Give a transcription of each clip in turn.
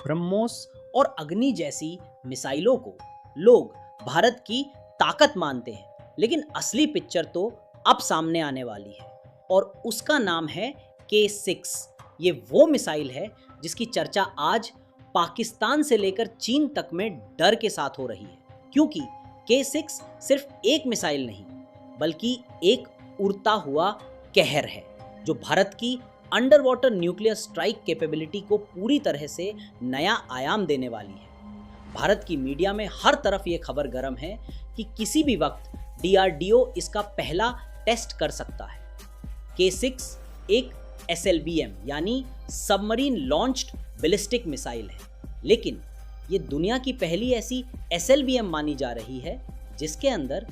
ब्रह्मोस और अग्नि जैसी मिसाइलों को लोग भारत की ताकत मानते हैं, लेकिन असली पिक्चर तो अब सामने आने वाली है और उसका नाम है K6। ये वो मिसाइल है जिसकी चर्चा आज पाकिस्तान से लेकर चीन तक में डर के साथ हो रही है, क्योंकि K6 सिर्फ एक मिसाइल नहीं बल्कि एक उड़ता हुआ कहर है जो भारत की under water nuclear strike capability को पूरी तरह से नया आयाम देने वाली है। भारत की मीडिया में हर तरफ ये खबर गर्म है कि किसी भी वक्त DRDO इसका पहला टेस्ट कर सकता है। K6 एक SLBM यानी सबमरीन लॉन्च्ड बैलिस्टिक मिसाइल है, लेकिन ये दुनिया की पहली ऐसी SLBM मानी जा रही है जिसके अंदर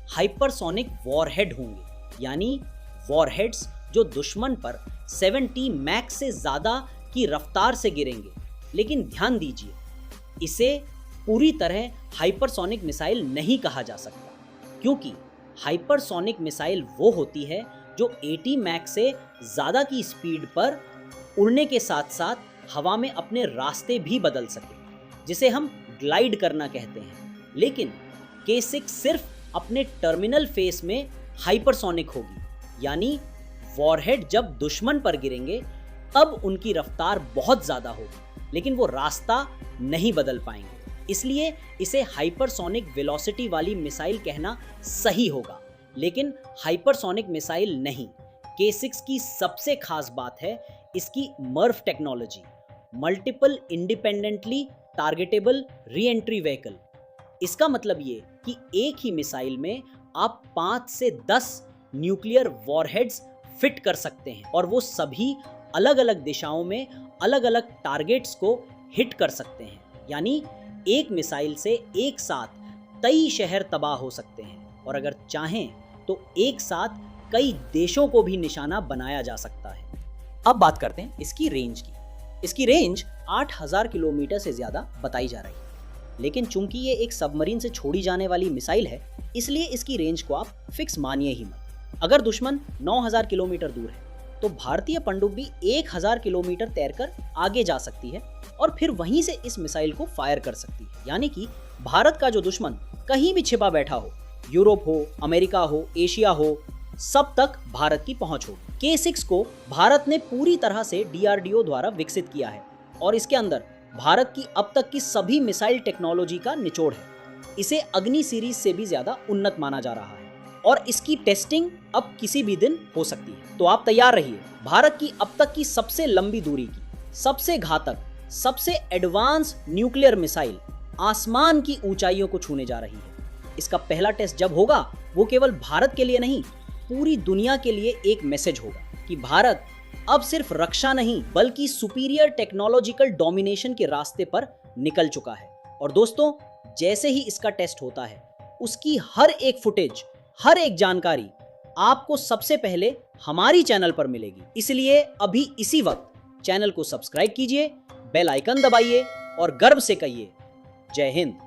हाइपरसोनिक वॉरहेड होंगे, यानी वॉरहेड्स जो दुश्मन पर 70 मैक से ज़्यादा की रफ्तार से गिरेंगे। लेकिन ध्यान दीजिए, इसे पूरी तरह हाइपरसोनिक मिसाइल नहीं कहा जा सकता, क्योंकि हाइपरसोनिक मिसाइल वो होती है जो 80 मैक से ज़्यादा की स्पीड पर उड़ने के साथ साथ हवा में अपने रास्ते भी बदल सके, जिसे हम ग्लाइड करना कहते हैं। लेकिन K6 सिर्फ अपने टर्मिनल फेस में हाइपरसोनिक होगी, यानी वॉरहेड जब दुश्मन पर गिरेंगे तब उनकी रफ्तार बहुत ज़्यादा होगी, लेकिन वो रास्ता नहीं बदल पाएंगे। इसलिए इसे हाइपरसोनिक वेलोसिटी वाली मिसाइल कहना सही होगा, लेकिन हाइपरसोनिक मिसाइल नहीं। K6 की सबसे खास बात है इसकी MIRV technology, multiple independently targetable reentry vehicle. इसका मतलब ये कि एक ही मिसाइल में आप 5 से 10 न्यूक्लियर वॉरहेड्स फिट कर सकते हैं और वो सभी अलग अलग दिशाओं में अलग अलग टारगेट्स को हिट कर सकते हैं। यानी एक मिसाइल से एक साथ कई शहर तबाह हो सकते हैं और अगर चाहें तो एक साथ कई देशों को भी निशाना बनाया जा सकता है। अब बात करते हैं इसकी रेंज की। इसकी रेंज 8000 किलोमीटर से ज़्यादा बताई जा रही है, लेकिन चूंकि ये एक सबमरीन से छोड़ी जाने वाली मिसाइल है, इसलिए इसकी रेंज को आप फिक्स मानिए ही मत। अगर दुश्मन 9000 किलोमीटर दूर है तो भारतीय पनडुब्बी 1000 किलोमीटर तैरकर आगे जा सकती है और फिर वहीं से इस मिसाइल को फायर कर सकती है। यानी कि भारत का जो दुश्मन कहीं भी छिपा बैठा हो, यूरोप हो, अमेरिका हो, एशिया हो, सब तक भारत की पहुंच होगी। K6 को भारत ने पूरी तरह से DRDO द्वारा विकसित किया है और इसके अंदर भारत की अब तक की सभी मिसाइल टेक्नोलॉजी का निचोड़ है। इसे अग्नि सीरीज से भी ज्यादा उन्नत माना जा रहा है और इसकी टेस्टिंग अब किसी भी दिन हो सकती है। तो आप तैयार रहिए, भारत की अब तक की सबसे लंबी दूरी की, सबसे घातक, सबसे एडवांस न्यूक्लियर मिसाइल आसमान की ऊंचाइयों को छूने जा रही है। इसका पहला टेस्ट जब होगा, वो केवल भारत के लिए नहीं, पूरी दुनिया के लिए एक मैसेज होगा कि भारत अब सिर्फ रक्षा नहीं बल्कि सुपीरियर टेक्नोलॉजिकल डोमिनेशन के रास्ते पर निकल चुका है। और दोस्तों, जैसे ही इसका टेस्ट होता है, उसकी हर एक फुटेज, हर एक जानकारी आपको सबसे पहले हमारी चैनल पर मिलेगी। इसलिए अभी इसी वक्त चैनल को सब्सक्राइब कीजिए, बेल आइकन दबाइए और गर्व से कहिए, जय हिंद।